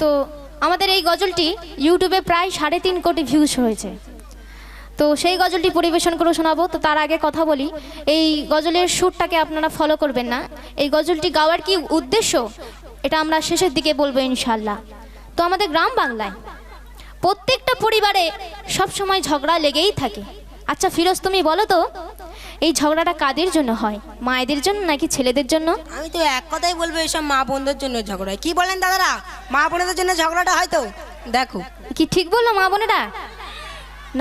তো আমাদের এই গজলটি ইউটিউবে প্রায় 3.5 কোটি ভিউজ হয়েছে। তো সেই গজলটি পরিবেশন করে শোনাবো। তো তার আগে কথা বলি, এই গজলের সুরটাকে আপনারা ফলো করবেন না। এই গজলটি গাওয়ার কি উদ্দেশ্য এটা আমরা শেষের দিকে বলবো ইনশাল্লাহ। তো আমাদের গ্রাম বাংলায় প্রত্যেকটা পরিবারে সব সময় ঝগড়া লেগেই থাকে। আচ্ছা ফিরোজ, তুমি বলো তো এই ঝগড়াটা কাদের জন্য হয়? মায়েদের জন্য নাকি ছেলেদের জন্য? আমি তো এক কথাই বলবো, এসব মা বোনদের জন্য ঝগড়া হয়। কি বলেন দাদারা, মা বোনদের জন্য ঝগড়াটা হয় তো? দেখো কি ঠিক বললো মা বোনেরা?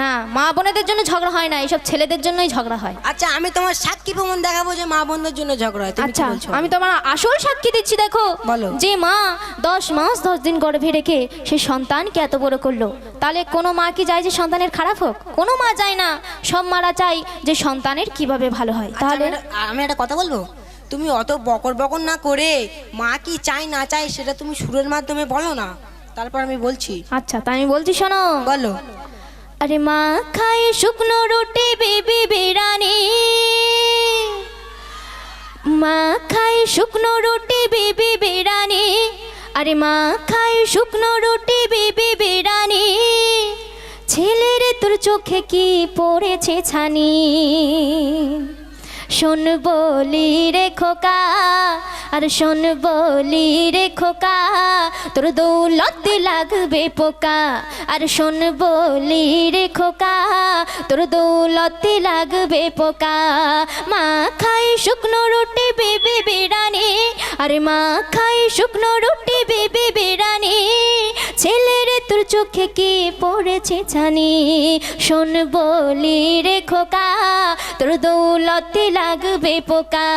না, মা বোনেদের জন্য ঝগড়া হয় না, এইসব ছেলেদের জন্যই ঝগড়া হয়। আচ্ছা, আমি তোমার সাক্ষী প্রমাণ দেখাবো যে মা বোনদের জন্য ঝগড়া হয়। তুমি কি আচ্ছা বলছো? আমি তোমার আসল সাক্ষী দিচ্ছি। দেখো, বলো। যে মা 10 মাস 10 দিন গর্ভে রেখে সে সন্তানকে এত বড় করলো, তাহলে কোনো মা কি চায় যে সন্তানের খারাপ হোক? কোনো মা চায় না। সব মারা চাই যে সন্তানের কিভাবে ভালো হয়। আচ্ছা, তাহলে আমি একটা কথা বলবো, তুমি অত বকর বকর না করে মা কি চাই না চাই সেটা তুমি সুরের মাধ্যমে বলো না, তারপর আমি বলছি। আচ্ছা তাই আমি বলছি, শোনো। বলো। আরে মা খায় শুকনো রুটি বেবি বিরানি, মা খায় শুকনো রুটি বেবি বিরানি, আরে মা খায় শুকনো রুটি বেবি বিরানি, ছেলের তোর চোখে কি পড়েছে ছানি, শোন বলি রে খোকা, আর শোন বলি রে খোকা, তোর দৌলতে লাগবে পোকা, আর শোন বলি রে খোকা, তোর দৌলতে লাগবে পোকা, মা খাই শুকনো রুটি বেবি বিরানি, আরে মা খাই শুকনো রুটি বেবি বিরানি, ছেলের তোর চোখে কি পড়েছে ছানি, শোন বলি রে খোকা, তোর দৌলতে লাগবে পোকা,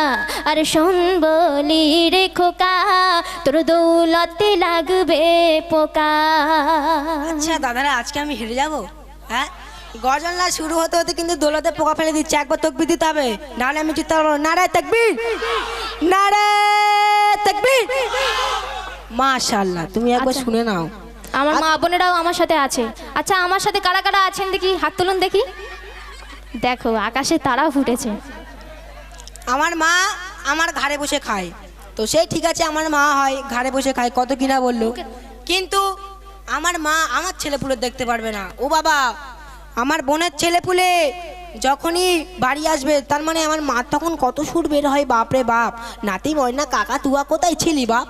আর শোন বলি রে খোকা, তোর দৌলতে লাগবে পোকা। আচ্ছা দাদারা, আজকে আমি হেরে যাবো? হ্যাঁ, গজল না শুরু হতে হতে কিন্তু দৌলতে পোকা ফেলে দিচ্ছে। একবার তকবির দিতে হবে, নাহলে আমি জিততে পারবো। নারে তাকবীর, নারে তাকবীর। মাশাআল্লাহ, তুমি একবার শুনে নাও। আমার মা বোনেরাও আমার সাথে আছে। আচ্ছা আমার সাথে কারা কারা আছেন দেখি, হাত তুলুন দেখি। দেখো আকাশে তারাও ফুটেছে। আমার মা আমার ঘাড়ে বসে খায়, তো সেই ঠিক আছে, আমার মা হয় ঘাড়ে বসে খায়, কত কিনা বললো, কিন্তু আমার মা আমার ছেলেপুলে দেখতে পারবে না। ও বাবা, আমার বোনের ছেলেপুলে যখনই বাড়ি আসবে, তার মানে আমার মা তখন কত সুর বের হয়, বাপরে বাপ। নাতি ময়না কাকা তুয়া কোথায় ছিলি বাপ?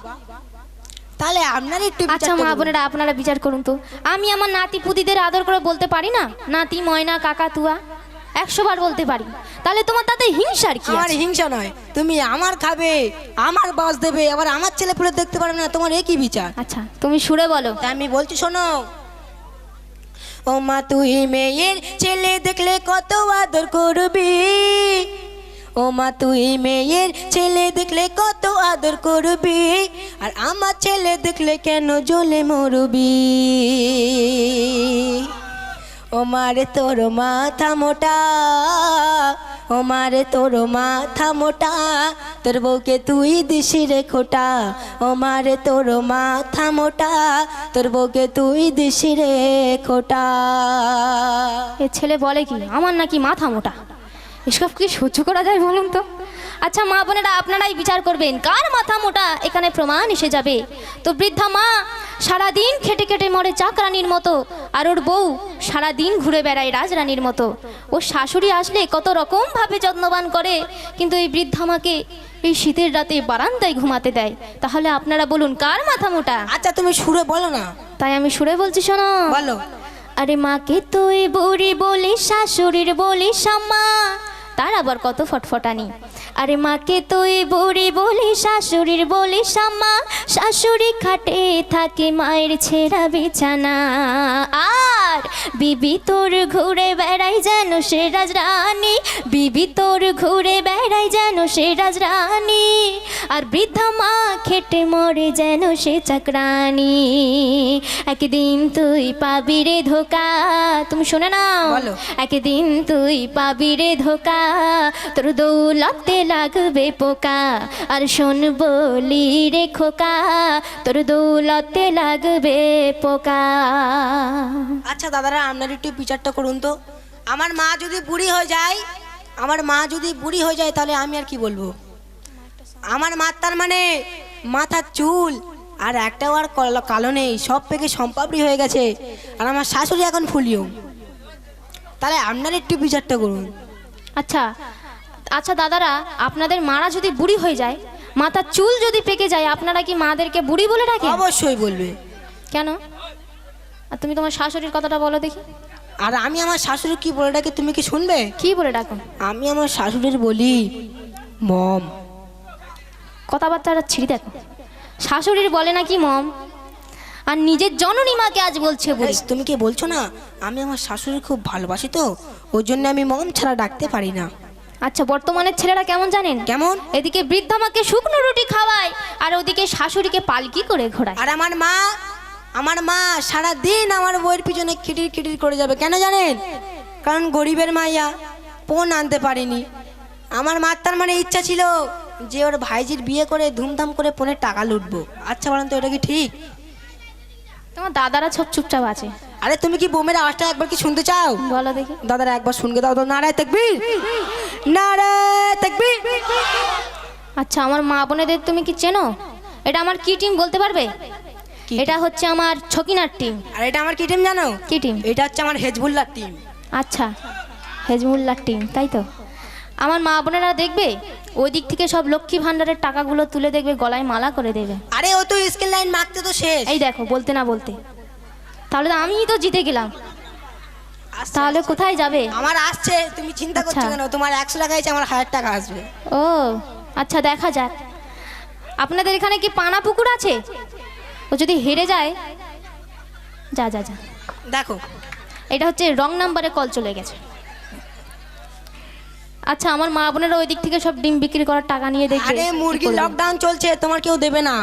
তাহলে আপনার একটু আচ্ছা মা বোনেরা আপনারা বিচার করুন তো, আমি আমার নাতি পুতিদের আদর করে বলতে পারি না নাতি ময়না কাকা তুয়া? 100 বার বলতে পারি। তাহলে তোমার তাতে হিংসার কি আমার আছে? হিংসা নয়, তুমি আমার খাবে, আমার বাস দেবে, আবার আমার ছেলেপুলে দেখতে পারবে না, তোমার একই বিচার। আচ্ছা তুমি সুরে বলো। তা আমি বলছি, শোনো। ও মা তুই মেয়ের ছেলে দেখলে কত আদর করবি, ও মা তুই মেয়ের ছেলে দেখলে কত আদর করবি, আর আমার ছেলে দেখলে কেন জ্বলে মরবি, ও মারে তোর মাথা মোটা, ও মারে তোর মাথা মোটা, তোর বউকে তুই দিশি রে খোটা, ও মারে তোর মাথা মোটা, তোর বউকে তুই দিশি রে খোটা। এ ছেলে বলে কি আমার নাকি মাথা মোটা? এসব কি সহ্য করা যায় বলুন তো? আচ্ছা মা বোনেরা আপনারাই বিচার করবেন কার মাথা মোটা, এখানে প্রমাণ এসে যাবে। তো বৃদ্ধা মা সারাদিন খেটে খেটে মরে চাকরানির মতো, আর ওর বউ সারাদিন ঘুরে বেড়ায় রাজরানীর মতো। ওর শাশুড়ি আসলে কত রকম ভাবে যত্নবান করে, কিন্তু এই বৃদ্ধা মাকে এই শীতের রাতে বারান্দায় ঘুমাতে দেয়। তাহলে আপনারা বলুন কার মাথা মোটা? আচ্ছা তুমি সুরে বলো না। তাই আমি সুরে বলছি, শোনো। বলো। আরে মাকে তুই বুড়ি বলিস, শাশুড়ির বলিস আম্মা, তার আবার কত ফটফটানি। আরে মাকে তুই বুড়ি বলিস, শাশুড়ির বলিস আম্মা, শাশুড়ি খাটে থাকে মায়ের ছেঁড়া বিছানা, আর বিবি তোর ঘুরে বেড়াই যেন সে রাজরানী, বিবি তোর ঘুরে বেড়াই যেন সে রাজরানী, আর বৃদ্ধা মা খেটে মরে যেন সে চাকরানি। একদিন তুই পাবি রে ধোকা, তুমি শুনে নাও। বলো। একদিন তুই পাবি রে ধোকা, তোর দৌলতে লাগবে পোকা, আর শোন বলি রে খোকা, তোর দৌলতে লাগবে পোকা। আচ্ছা দাদারা, আপনার একটু বিচারটা করুন তো। আমার মা যদি বুড়ি হয়ে যায়, আমার মা যদি বুড়ি হয়ে যায়, তাহলে আমি আর কি বলবো? আমার মা তার মানে মাথার চুল আর একটাও আর কালো নেই, সব পেকে সম্পাপড়ি হয়ে গেছে। আর আমার শাশুড়ি এখন ফুলিও। তাহলে আপনারা একটু বিচারটা করুন। আচ্ছা আচ্ছা দাদারা, আপনাদের মারা যদি বুড়ি হয়ে যায়, মাথার চুল যদি পেকে যায়, আপনারা কি মাদেরকে বুড়ি বলে ডাকেন? অবশ্যই বলবে। কেন? আর তুমি তোমার শাশুড়ির কথাটা বলো দেখি। আর আমি আমার শাশুড়ি কি বলে ডাকি তুমি কি শুনবে? কি বলে ডাকো? আমি আমার শাশুড়ির বলি মম। কথাবার্তাটা ছিঁড়ি দেখো। শাশুড়ির বলে নাকি মম, আর নিজের জননী মাকে আজ বলছে বুড়ি। তুমি কি বলছো না? আমি আমার শাশুড়ি খুব ভালোবাসি, তো ওই জন্য আমি মম ছাড়া ডাকতে পারি না। আচ্ছা, বর্তমানের ছেলেরা কেমন জানেন? কেমন? এদিকে বৃদ্ধা মাকে শুকনো রুটি খাওয়ায়, আর ওদিকে শাশুড়িকে পালকি করে ঘোরায়। আর আমার মা সারা দিন আমার বইয়ের পিছনে খিটির খিটির করে যাবে। কেন জানেন? কারণ গরিবের মাইয়া, পণ আনতে পারিনি। আমার মার তার মানে ইচ্ছা ছিল যে ওর ভাইজির বিয়ে করে ধুমধাম করে পণের টাকা লুটবো। আচ্ছা বলেন তো, এটা কি ঠিক? তোমার দাদারা সব চুপচাপ আছে। আরে তুমি কি বোমের আওয়াজটা একবার কি শুনতে চাও? বলো দেখি। দাদারা একবার শুনকে দাও তো। নারায়ে তাকবীর, নারায়ে তাকবীর। আচ্ছা, আমার মা বোনেদের তুমি কি চেনো? এটা আমার কি টিম বলতে পারবে? কি? এটা হচ্ছে আমার ছকিনার টিম। আর এটা আমার কি টিম জানো? কি টিম? এটা হচ্ছে আমার হেজবুল্লাহ টিম। আচ্ছা, হেজমুল্লাহ টিম, তাই তো। আমার মা বোনেরা দেখবে ওই দিক থেকে সব লক্ষ্মী ভান্ডারের টাকাগুলো তুলে দেখবে, গলায় মালা করে দেবে। আরে ও তো স্কেল লাইন মারতে তো শেষ। এই দেখো, বলতে না বলতে, তাহলে তো আমিই তো জিতে গেলাম। তাহলে কোথায় যাবে? আমার আসছে, তুমি চিন্তা করছো আচ্ছা। কেন? তোমার 100 টাকা আছে, আমার 1000 টাকা আসবে। ও আচ্ছা, দেখা যাক। আপনাদের এখানে কি পানা পুকুর আছে? ও যদি হেরে যায়, যা যা যা। দেখো, এটা হচ্ছে রং নাম্বারে কল চলে গেছে। আচ্ছা, আমার মা বোনেরা ওই দিক থেকে সব ডিম বিক্রি করার টাকা নিয়ে দেখবে। আরে মুরগির লকডাউন চলছে, তোমার কেউ দেবে না।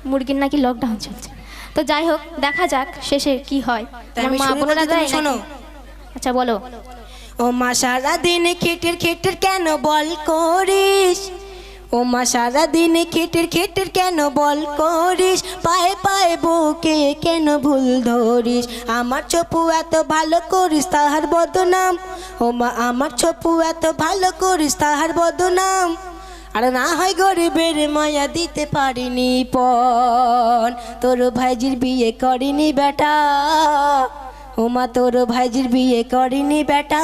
মুরগির নাকি লকডাউন চলছে? তো যাই হোক, দেখা যাক শেষে কি হয়। তাই আমার আমি মা শুরু বোনেরা করছি, তুমি দেয় শোনো। নাকি? আচ্ছা বলো। ও মা সারা দিন খেটের খেটের কেন বল করিস? ও মা সারা দিন খেটের খেটের কেন বল করিস? পায়ে পায়ে বউকে কেন ভুল ধরিস? আমার ছপু এত ভালো করিস তাহার বদনাম। ও মা আমার ছপু এত ভালো করিস তাহার বদনাম। আর না হয় গরিবের মায়া দিতে পারিনি পণ, তোর ভাইজির বিয়ে করিনি বেটা। ও মা তোর ভাইজির বিয়ে করিনি বেটা,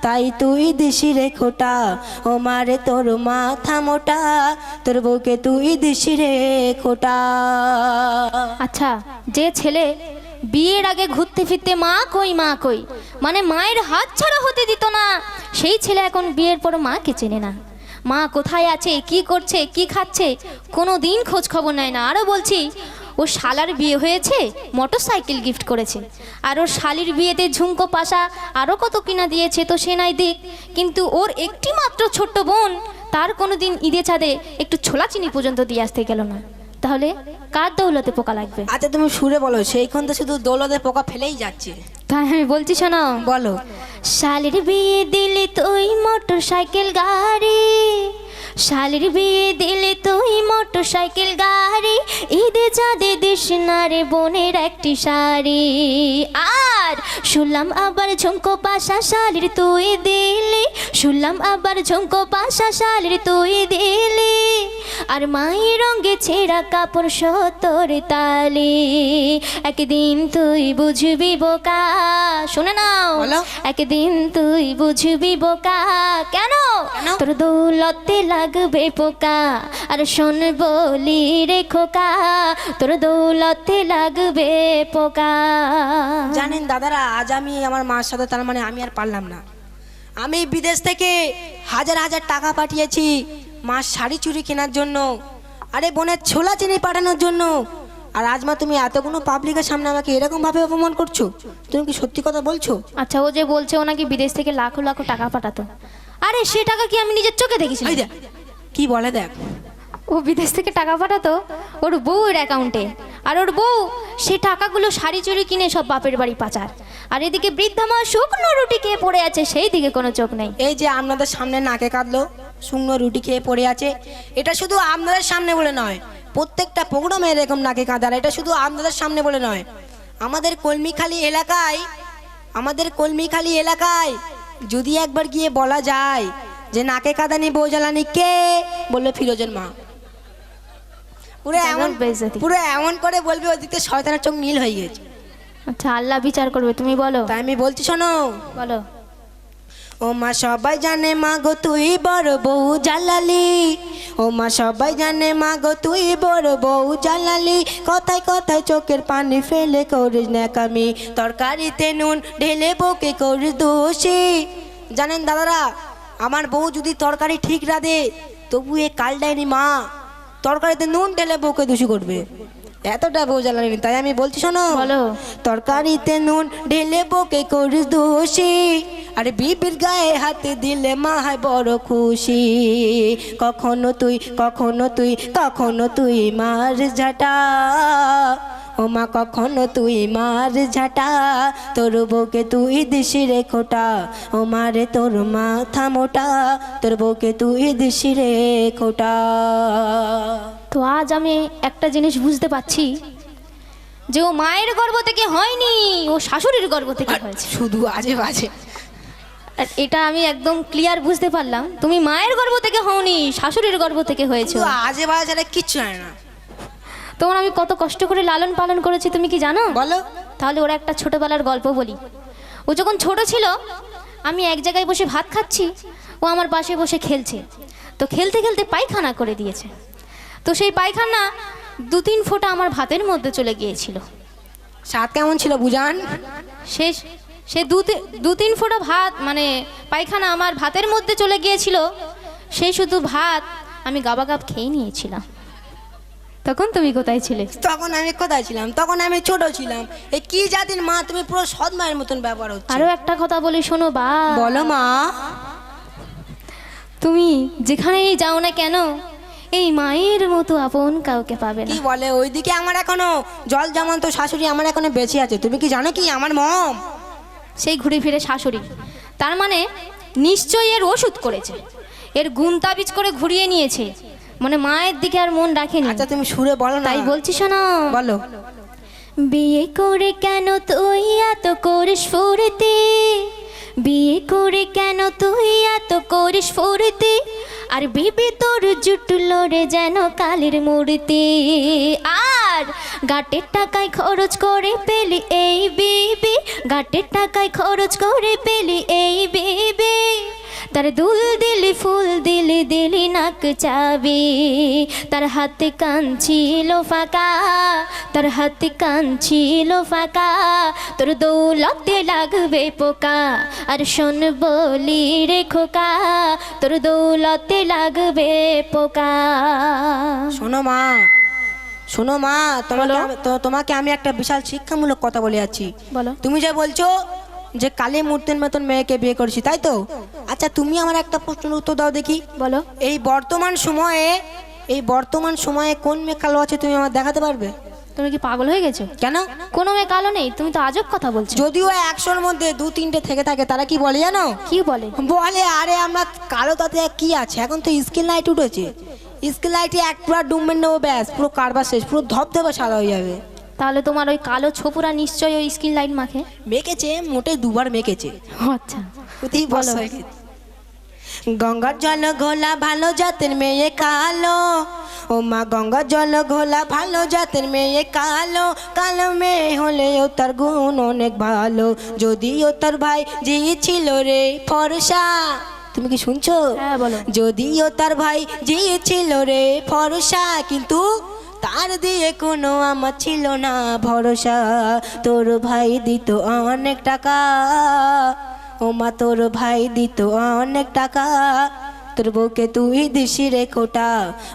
তাই তুই দিশি রে খোটা। ও মারে তোর মাথা মোটা, তোর বউকে তুই দিশি রে খোটা। আচ্ছা, যে ছেলে বিয়ের আগে ঘুরতে ফিরতে মা কই মা কই, মানে মায়ের হাত ছাড়া হতে দিত না, সেই ছেলে এখন বিয়ের পর মাকে চেনে না। মা কোথায় আছে, কি করছে, কি খাচ্ছে, কোনো দিন খোঁজ খবর নেয় না। আরও বলছি, ও শালার বিয়ে হয়েছে, মোটর সাইকেল গিফট করেছে, আর ওর শালির বিয়েতে ঝুমকো পাশা আরও কত কিনা দিয়েছে, তো সে নাই দিক, কিন্তু ওর একটি মাত্র ছোট্ট বোন, তার কোনো দিন ঈদে চাঁদে একটু ছোলা চিনি পর্যন্ত দিয়ে আসতে গেল না। তাহলে কার দৌলতে পোকা লাগবে? আচ্ছা তুমি সুরে বলো, সেইখান তো শুধু দৌলতে পোকা ফেলেই যাচ্ছে। তাই আমি বলছি, শোনো। বলো। শালির বিয়ে দিলি তুই মোটর সাইকেল গাড়ি, শালির বিয়ে দিলি তুই মোটর সাইকেল গাড়ি, ঈদে চাঁদে দিস না রে বোনের একটি শাড়ি। আর শুনলাম আবার ঝুমকো পাশা শালির তুই দিলি, শুনলাম আবার ঝুমকো পাশা শালির তুই দিলি, আর মায়ের রঙে ছেঁড়া কাপড় 70 তালি। একদিন তুই বুঝবি বোকা, শুনে নাও, বলো। একদিন তুই বুঝবি বোকা। কেন? তোর দৌলতে লাগবে পোকা, আর শোন বলি রে খোকা, তোর দৌলতে লাগবে পোকা। জানেন দাদারা, আজ আমি আমার মার সাথে, তার মানে আমি আর পারলাম না। আমি বিদেশ থেকে হাজার হাজার টাকা পাঠিয়েছি মার শাড়ি চুড়ি কেনার জন্য, আরে বোনের ছোলা চিনি পাঠানোর জন্য। আর আজ মা তুমি এতগুলো পাবলিকের সামনে আমাকে এরকম ভাবে অপমান করছো? তুমি কি সত্যি কথা বলছো? আচ্ছা, ও যে বলছে ও নাকি বিদেশ থেকে লাখো লাখো টাকা পাঠাতো, আরে সে টাকা কি আমি নিজের চোখে দেখেছি? এই দেখ কি বলে, দেখ। ও বিদেশ থেকে টাকা পাঠাতো ওর বউয়ের অ্যাকাউন্টে, আর ওর বউ সে টাকাগুলো শাড়ি চুড়ি কিনে সব বাপের বাড়ি পাচার। আর এদিকে বৃদ্ধা মা শুকনো রুটি খেয়ে পড়ে আছে, সেই দিকে কোনো চোখ নেই। এই যে আপনাদের সামনে নাকে কাঁদলো, শুকনো রুটি খেয়ে পড়ে আছে, এটা শুধু আপনাদের সামনে বলে নয়, প্রত্যেকটা প্রোগ্রামে এরকম নাকে কাঁদার। এটা শুধু আপনাদের সামনে বলে নয়, আমাদের কলমিখালি এলাকায় যদি একবার গিয়ে বলা যায় যে নাকে কাঁদানি বউ জ্বালানি কে, বললো ফিরোজের মা। পুরো এমন বেইজ্জতি। পুরো এমন করে বলবে ওদিকে শয়তানের চোখ নীল হয়ে গেছে। আচ্ছা, আল্লাহ বিচার করবে, তুমি বলো। তাই আমি বলছি শোনো, বলো। ও মা সবাই জানে মা গো তুই বড় বউ জালালি, ও মা সবাই জানে মা গো তুই বড় বউ জালালি, কথায় কথায় চোখের পানি ফেলে করিস ন্যাকামি, তরকারিতে নুন ঢেলে বউকে করিস দোষী। জানেন দাদারা, আমার বউ যদি তরকারি ঠিক রাঁধে তবু এ কাল ডাইনি মা তরকারিতে নুন ঢেলে বউকে দোষী করবে, এতটা বউ জ্বালানি। তাই আমি বলছি শোনো, বলো। তরকারিতে নুন ঢেলে বউকে করিস দোষী, আরে বিবির গায়ে হাতে দিলে মা হয় বড় খুশি, কখনো তুই কখনো তুই কখনো তুই মার ঝাঁটা, ও মা কখনো তুই মার ঝাঁটা, তোর বউকে তুই দিশি রে খোটা, ও মারে তোর মাথা মোটা, তোর বউকে তুই দিশি রে খোটা। তো আজ আমি একটা জিনিস বুঝতে পারছি যে ও মায়ের গর্ভ থেকে হয়নি, ও শাশুড়ির গর্ভ থেকে হয়েছে। শুধু আজে বাজে। আর এটা আমি একদম ক্লিয়ার বুঝতে পারলাম, তুমি মায়ের গর্ভ থেকে হওনি, শাশুড়ির গর্ভ থেকে হয়েছে। শুধু আজে বাজে ছাড়া কিচ্ছু হয় না। তোমার আমি কত কষ্ট করে লালন পালন করেছি তুমি কি জানো? বলো। তাহলে ওরা একটা ছোটবেলার গল্প বলি। ও যখন ছোট ছিল, আমি এক জায়গায় বসে ভাত খাচ্ছি, ও আমার পাশে বসে খেলছে। তো খেলতে খেলতে পায়খানা করে দিয়েছে। তো সেই পায়খানা 2-3 ফোঁটা আমার ভাতের মধ্যে চলে গিয়েছিল। স্বাদ কেমন ছিল বুঝান? সে 2-3 ফোঁটা ভাত মানে পায়খানা আমার ভাতের মধ্যে চলে গিয়েছিল। সেই শুধু ভাত আমি গাবাগাব খেয়ে নিয়েছিলাম। তখন তুমি কোথায় ছিলে? তখন আমি কোথায় ছিলাম? তখন আমি ছোট ছিলাম। এই কি জাতির মা তুমি, পুরো সৎ মায়ের মতন ব্যবহার হচ্ছে। আরো একটা কথা বলি শোনো বা। বলো মা। তুমি যেখানেই যাও না কেন এই মায়ের মতো আপন কাউকে পাবে না। কি বলে? ওইদিকে আমার এখনো জল যেমন তো শাশুড়ি আমার এখনো বেঁচে আছে। তুমি কি জানো কি আমার মম সেই ঘুরে ফিরে শাশুড়ি, তার মানে নিশ্চয়ই এর ওষুধ করেছে, এর গুণ তাবিজ করে ঘুরিয়ে নিয়েছে, মানে মায়ের দিকে আর মন রাখেনি। আচ্ছা তুমি সুরে বলো না। তাই বলছি শোনো। বলো। বিয়ে করে কেন তুই এত করিস ফুর্তি, বিয়ে করে কেন তুই এত করিস ফুর্তি, আর বিবি তোর জুটলো রে যেন কালের মূর্তি, আর গাটের টাকায় খরচ করে পেলি এই বিবি, গাটের টাকায় খরচ করে পেলি এই বিবি, তার দুল দিলি ফুল দিলি দিলি নাক চাবি, তার হাতে কান ছিল ফাঁকা, তার হাতে কান ছিল ফাঁকা, তোর দৌলতে লাগবে পোকা, আর শোন বলি রে খোকা, তোর দৌলতে লাগবে পোকা। শোনো মা, শোনো মা, তোমাকে আমি একটা বিশাল শিক্ষামূলক কথা বলে যাচ্ছি। বলো। তুমি যে বলছো যে কালী মূর্তির মতন মেয়েকে বিয়ে করছি, তাই তো? আচ্ছা তুমি আমার একটা প্রশ্নের উত্তর দাও দেখি। বলো। এই বর্তমান সময়ে কোন মেয়ে কালো আছে তুমি আমার দেখাতে পারবে? তুমি কি পাগল হয়ে গেছো? কেন? কোনো মেয়ে কালো নেই, তুমি তো আজব কথা বলছো। যদিও 100-র মধ্যে 2-3টে থেকে থাকে, তারা কি বলে জানো? কি বলে? বলে আরে আমরা কালো, তাতে কি আছে, এখন তো স্কিন লাইট উঠেছে, স্কিন লাইটে এক পুরো ডুমবেন নেবো, ব্যাস পুরো কারবার শেষ, পুরো ধবধবে সাদা হয়ে যাবে। তাহলে তোমার ওই কালো ছোপুরা নিশ্চয়ই ওই স্কিন লাইট মাখে। মেখেছে, মোটে 2বার মেখেছে। আচ্ছা ওতেই বস হয়ে গেছে। গঙ্গার জল ঘোলা ভালো জাতের মেয়ে কালো, ও মা গঙ্গার জল ঘোলা ভালো জাতের মেয়ে কালো, কালো মেয়ে হলেও তার গুণ অনেক ভালো, যদিও তার ভাই জি ছিল রে ফর্সা। তুমি কি শুনছো? হ্যাঁ বলো। যদিও তার ভাই জি ছিল রে ফর্সা, কিন্তু তার দিয়ে কোনো আমার ছিল না ভরসা, তোর ভাই দিত অনেক টাকা, ও মা তোর ভাই দিত অনেক টাকা, তোর বউকে তুই দিশি রে খোটা,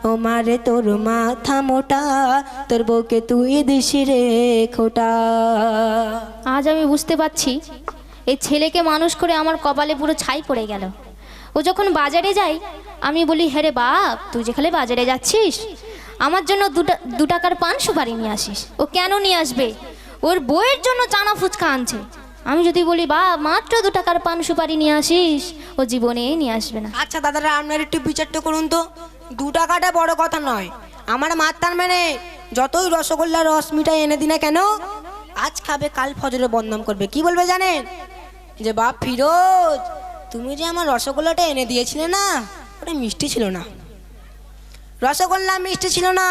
ও মারে তোর মাথা মোটা, তোর বউকে তুই দিশি রে খোটা। আজ আমি বুঝতে পারছি এই ছেলেকে মানুষ করে আমার কপালে পুরো ছাই পড়ে গেল। ও যখন বাজারে যায় আমি বলি, হ্যাঁ রে বাপ, তুই যেখানে বাজারে যাচ্ছিস আমার জন্য 2 টাকার পান সুপারি নিয়ে আসিস। ও কেন নিয়ে আসবে? ওর বউয়ের জন্য চানা ফুচকা আনছে। আমি যদি বলি বা মাত্র 2 টাকার পান সুপারি নিয়ে আসিস, ও জীবনে নিয়ে আসবে না। আচ্ছা দাদারা আপনার একটু বিচারটা করুন তো, 2 টাকাটা বড় কথা নয়, আমার মাত্রার মানে যতই রসগোল্লা রস মিঠাই এনে দিনা কেন, আজ খাবে কাল ফজরে বদনাম করবে। কি বলবে জানেন? যে বাপ ফিরোজ, তুমি যে আমার রসগোল্লাটা এনে দিয়েছিলে না, ওটা মিষ্টি ছিল না, রসগোল্লা মিষ্টি ছিল না,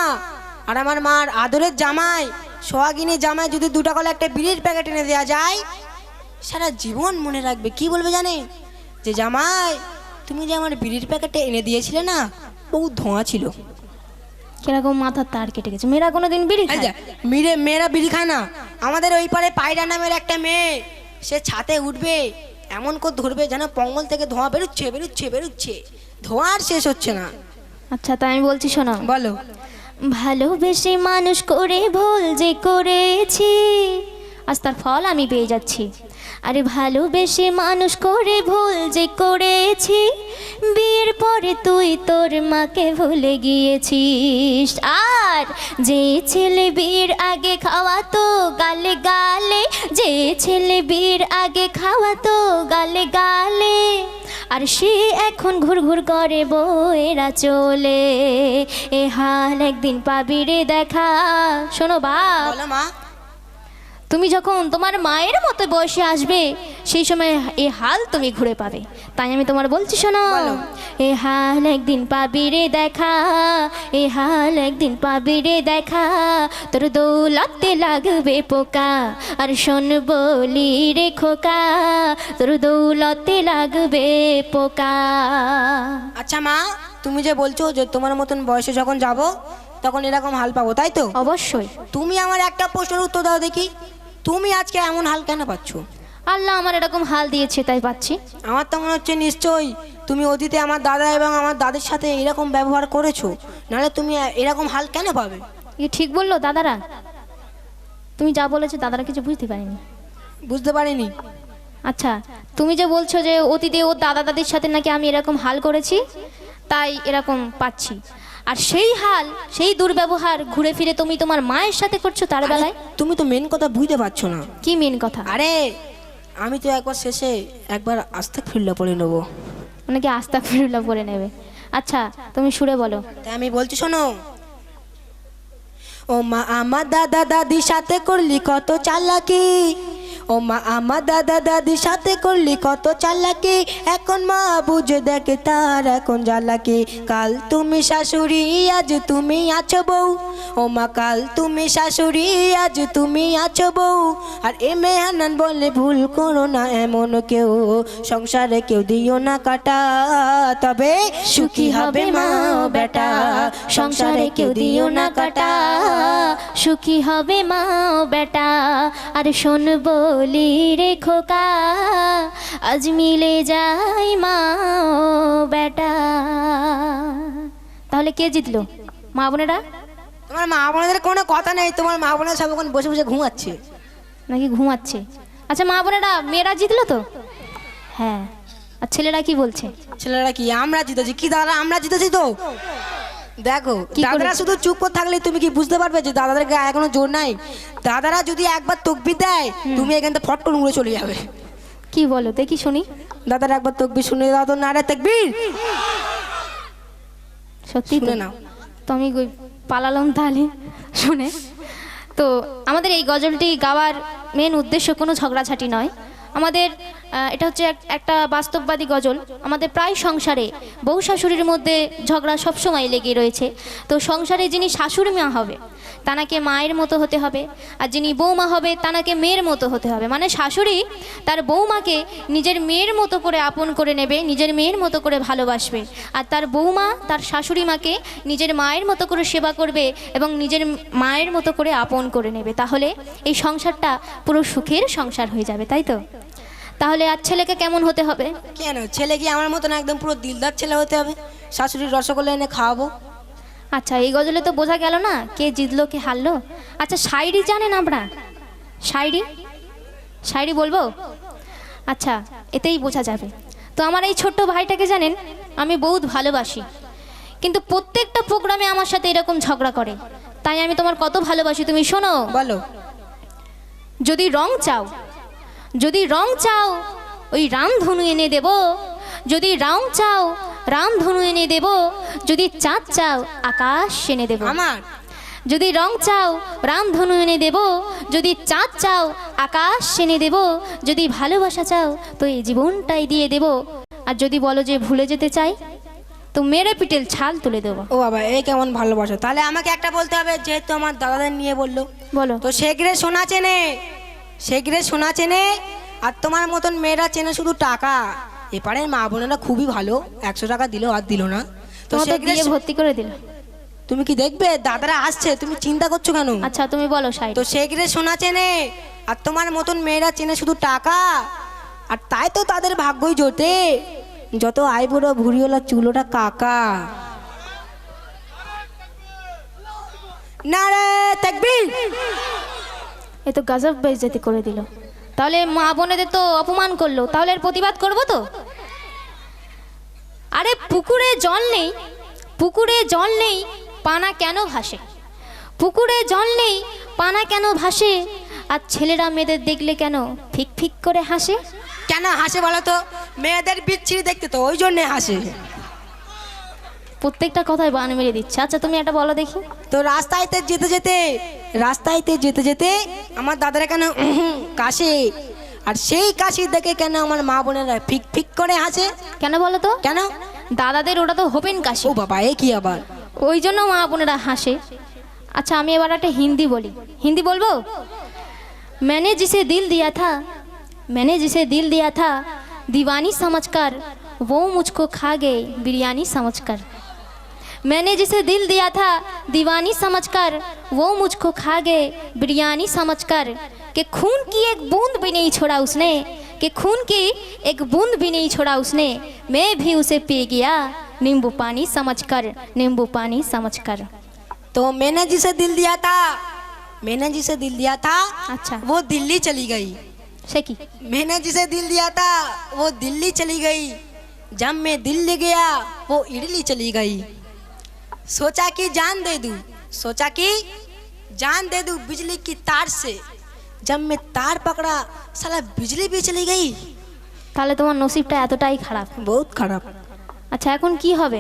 আর আমার মার আদরের জামাই সোহাগিনী জামাই যদি 2 টাকা হলে একটা বিড়ির প্যাকেট এনে দেওয়া যায়, সারা জীবন মনে রাখবে। কি বলবে জানে, যে জামাই তুমি যে আমার বিড়ির প্যাকেটটা এনে দিয়েছিলে না, বহু ধোঁয়া ছিল। কিরকম মাথার তার কেটে গেছে, মেয়েরা কোনোদিন বিড়ি খায়? মেয়েরা বিড়ি খায় না। আমাদের ওই পারে পায়রা নামের একটা মেয়ে, সে ছাতে উঠবে, এমন করে ধরবে যেন পঙ্গল থেকে ধোঁয়া বেরোচ্ছে বেরোচ্ছে বেরোচ্ছে, ধোঁয়া আর শেষ হচ্ছে না। আচ্ছা, তাই আমি বলছি শোনো। বলো। ভালোবেসে মানুষ করে ভুল যে করেছি, আজ তার ফল আমি পেয়ে যাচ্ছি। আরে ভালোবেসে মানুষ করে ভুল যে করেছি, বিয়ের পরে তুই তোর মাকে ভুলে গিয়েছিস। আর যে ছেলে বিয়ের আগে খাওয়াতো গালে গালে, যে ছেলে বিয়ের আগে খাওয়াতো গালে গালে, আর সে এখন ঘুরঘুর করে বউয়েরা চলে। এ হাল একদিন পাবি রে দেখা। শোনো বাপ, বলো মা। তুমি যখন তোমার মায়ের মতো বয়সে আসবে, সেই সময় এ হাল তুমি ঘুরে পাবে। তাই আমি তোমার বলছি শোনো, এ হাল একদিন পাবি রে দেখা, এ হাল একদিন পাবি রে দেখা, তোর দৌলতে লাগবে পোকা। আর শোন বলি রে খোকা, তোর দৌলতে লাগবে পোকা। আচ্ছা মা, তুমি যে বলছো যে তোমার মতন বয়সে যখন যাব তখন এরকম হাল পাবো, তাই তো? অবশ্যই। তুমি আমার একটা প্রশ্নের উত্তর দাও দেখি, তুমি আজকে এমন হাল কেন পাচ্ছ? আল্লাহ আমার এরকম হাল দিয়েছে তাই পাচ্ছি। আমার তো মনে হচ্ছে নিশ্চয়ই তুমি অতীতে আমার দাদা এবং আমার দাদির সাথে এরকম ব্যবহার করেছো, নাহলে তুমি এরকম হাল কেন পাবে? এ ঠিক বললো দাদারা? তুমি যা বলেছো দাদারা কিছু বুঝতে পারিনি। বুঝতে পারিনি? আচ্ছা, তুমি যে বলছো যে অতীতে ওর দাদা দাদির সাথে নাকি আমি এরকম হাল করেছি, তাই এরকম পাচ্ছি। আর সেই হাল, সেই দুর্ব্যবহার ঘুরে ফিরে তুমি তোমার মায়ের সাথে করছো তার বেলায়। তুমি তো মেন কথা বুঝতে পারছো না। কি মেন কথা? আরে আমি তো একবার শেষে একবার আস্তাগফিরুল্লাহ পড়ে নেবো। মানে কি আস্তাগফিরুল্লাহ বলে নেবে? আচ্ছা তুমি সুরে বলো। তাই আমি বলছি শোনো। ও মা আমার দাদা দাদির সাথে করলি কত চালাকি, ও মা আমার দাদা দাদির সাথে করলি কত চালাকি, এখন মা বুঝে দেখে তার এখন জ্বালাকি। কাল তুমি শাশুড়ি আজ তুমি আছো বউ, ও মা কাল তুমি শাশুড়ি আজ তুমি আছো বউ। আর এ মেহানান বলে ভুল করো না এমন কেউ, সংসারে কেউ দিও না কাটা, তবে সুখী হবে মা ও বেটা, সংসারে কেউ দিও না কাটা, সুখী হবে মা ও বেটা। আর শোন বলি রে খোকা, আজ মিলে যাই মা ও বেটা। তাহলে কে জিতলো? মা বোনেরা? তোমার মা বোনেদের কোনো কথা নেই, তোমার মা বোনেরা সব এখন বসে বসে ঘুমাচ্ছে। নাকি ঘুমাচ্ছে? আচ্ছা মা বোনেরা, মেয়েরা জিতলো তো? হ্যাঁ। আর ছেলেরা কি বলছে? ছেলেরা কি আমরা জিতেছি? কি দাদা আমরা জিতেছি তো? দেখো দাদারা শুধু চুপ করে থাকলে তুমি কি বুঝতে পারবে যে দাদাদের গায়ে এখনো জোর নাই? দাদারা যদি একবার তকবির দেয় তুমি এখান থেকে ফট করে উড়ে চলে যাবে। কি বলো দেখি শুনি। দাদারা একবার তকবির শুনে দাও তো, নারে তাকবীর। সত্যি শুনে নাও। তো আমি পালালাম তাহলে শুনে। তো আমাদের এই গজলটি গাওয়ার মেন উদ্দেশ্য কোনো ঝগড়াঝাটি নয়। আমাদের এটা হচ্ছে একটা বাস্তববাদী গজল। আমাদের প্রায় সংসারে বউ শাশুড়ির মধ্যে ঝগড়া সবসময় লেগে রয়েছে। তো সংসারে যিনি শাশুড়ি মা হবে তানাকে মায়ের মতো হতে হবে, আর যিনি বৌমা হবে তানাকে মেয়ের মতো হতে হবে। মানে শাশুড়ি তার বৌমাকে নিজের মেয়ের মতো করে আপন করে নেবে, নিজের মেয়ের মতো করে ভালোবাসবে, আর তার বৌমা তার শাশুড়ি মাকে নিজের মায়ের মতো করে সেবা করবে এবং নিজের মায়ের মতো করে আপন করে নেবে। তাহলে এই সংসারটা পুরো সুখের সংসার হয়ে যাবে, তাই তো? তাহলে আর ছেলেকে কেমন হতে হবে? কেন ছেলে কি আমার মতন একদম পুরো দিলদার ছেলে হতে হবে? শাশুড়ির রসগোল্লা এনে খাওয়াবো। আচ্ছা এই গজলে তো বোঝা গেল না কে জিতলো কে হারলো। আচ্ছা শায়রি জানেন আপনারা? শায়রি শায়রি বলবো? আচ্ছা এতেই বোঝা যাবে। তো আমার এই ছোট্ট ভাইটাকে জানেন আমি বহুত ভালোবাসি, কিন্তু প্রত্যেকটা প্রোগ্রামে আমার সাথে এরকম ঝগড়া করে। তাই আমি তোমার কত ভালোবাসি তুমি শোনো। বলো। যদি রং চাও, যদি রং চাও ওই রামধনু এনে দেব, যদি রং চাও রামধনু এনে দেব, যদি চাঁদ চাও আকাশ এনে দেব। আমার যদি রং চাও রামধনু এনে দেব, যদি চাঁদ চাও আকাশ এনে দেব, যদি ভালোবাসা চাও তো এই জীবনটাই দিয়ে দেব। আর যদি বলো যে ভুলে যেতে চাই, তো মেরে পিটেল ছাল তুলে দেবো। ও বাবা, এই কেমন ভালোবাসো। তাহলে আমাকে একটা বলতে হবে, যেহেতু আমার দাদাদের নিয়ে বললো। বলো। তো সেগরে সোনা চেনে, সেগরে সোনা চেনে, আর তোমার মতন মেয়েরা চেনে শুধু টাকা। এপারে মা বোনেরা খুবই ভালো, 100 টাকা দিল আর দিল না। তো তোমার তো সেগরে দিয়ে ভর্তি করে দিল। তুমি কি দেখবে, দাদারা আসছে, তুমি চিন্তা করছো কেন? আচ্ছা তুমি বলো সাইড। তো সেগরে সোনা চেনে, আর তোমার মতন মেয়েরা চেনে শুধু টাকা, আর তাই তো তাদের ভাগ্যই জোটে। যত আইবুড়ো ভুড়িওলা চুলোটা কাকা। নারে তাকবীর। এ তো গজব বেইজ্জতি করে দিল। তাহলে মা বোনেদের তো অপমান করলো, তাহলে এর প্রতিবাদ করবো তো। আরে পুকুরে জল নেই, পুকুরে জল নেই, পানা কেন ভাসে? পুকুরে জল নেই, পানা কেন ভাসে? আর ছেলেরা মেয়েদের দেখলে কেন ফিক ফিক করে হাসে? কেন হাসে বলো তো? মেয়েদের বিচ্ছিরি দেখতে তো ওই জন্যে হাসে। প্রত্যেকটা কথায় বান মেরে দিচ্ছে। আচ্ছা তুমি একটা বলো দেখি। তো রাস্তায়তে যেতে যেতে, রাস্তায়তে যেতে যেতে আমার দাদারা কেন কাশে, আর সেই কাশি দেখে কেন আমার মা বোনেরা ফিক ফিক করে হাসে? কেন বলো তো? কেন? দাদাদের ওটা তো হোপেন কাশি, ও বাবা, এ কি আবার? ওই জন্য মা বোনেরা হাসে। अच्छा আমি এবার একটা হিন্দি বলি। হিন্দি বলবো? मैंने जिसे दिल दिया था, मैंने जिसे दिल दिया था, दीवानी समझकर वो मुझको खा गए बिरयानी समझकर। मैंने जिसे दिल दिया था, दीवानी समझकर वो मुझको खा गए बिरयानी समझकर। कि खून की एक बूंद भी नहीं छोड़ा उसने, कि खून की एक बूंद भी नहीं छोड़ा उसने, मैं भी उसे पी गया नींबू पानी समझकर, नींबू पानी समझकर। तो मैंने जिसे दिल दिया था, मैंने जिसे दिल दिया था, अच्छा वो दिल्ली चली गई। से की मैंने जिसे दिल दिया था वो दिल्ली चली गई, जब मैं दिल्ली गया वो इडली चली गई। सोचा कि जान दे दूं, सोचा कि जान दे दूं बिजली की तार से, जब मैं तार पकड़ा साला बिजली भी चली गई। তাহলে তোমার নসিবটা এতটাই খারাপ। बहुत खराब। আচ্ছা এখন কি হবে?